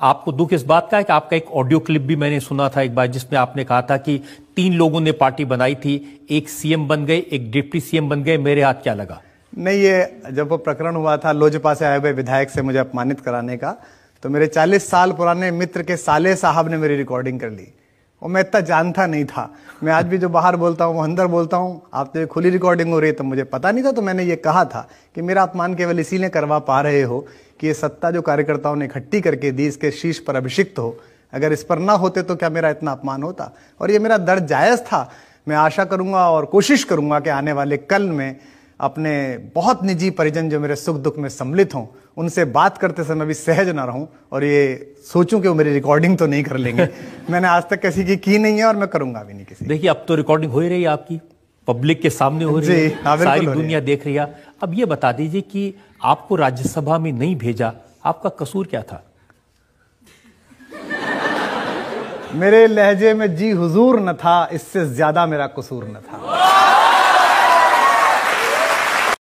आपको दुख इस बात का है कि आपका एक ऑडियो क्लिप भी मैंने सुना था एक बार, जिसमें आपने कहा था कि 3 लोगों ने पार्टी बनाई थी, एक सीएम बन गए, एक डिप्टी सीएम बन गए, मेरे हाथ क्या लगा। नहीं, ये जब वो प्रकरण हुआ था लोजपा से आए हुए विधायक से मुझे अपमानित कराने का, तो मेरे 40 साल पुराने मित्र के साले साहब ने मेरी रिकॉर्डिंग कर ली और मैं इतना जानता नहीं था। मैं आज भी जो बाहर बोलता हूँ वो अंदर बोलता हूँ। आप तो खुली रिकॉर्डिंग हो रही है, तो मुझे पता नहीं था। तो मैंने ये कहा था कि मेरा अपमान केवल इसीलिए करवा पा रहे हो कि ये सत्ता जो कार्यकर्ताओं ने इकट्ठी करके दी, इसके शीर्ष पर अभिषिक्त हो। अगर इस पर ना होते तो क्या मेरा इतना अपमान होता। और ये मेरा दर्द जायज़ था। मैं आशा करूंगा और कोशिश करूंगा कि आने वाले कल में अपने बहुत निजी परिजन जो मेरे सुख दुख में सम्मिलित हों, उनसे बात करते समय भी सहज ना रहूं और ये सोचूं कि वो मेरी रिकॉर्डिंग तो नहीं कर लेंगे। मैंने आज तक किसी की नहीं है और मैं करूंगा भी नहीं किसी। देखिए, अब तो रिकॉर्डिंग हो ही रही है आपकी, पब्लिक के सामने हो रही है, सारी दुनिया देख रही है। अब ये बता दीजिए कि आपको राज्यसभा में नहीं भेजा, आपका कसूर क्या था। मेरे लहजे में जी हुजूर न था, इससे ज्यादा मेरा कसूर न था।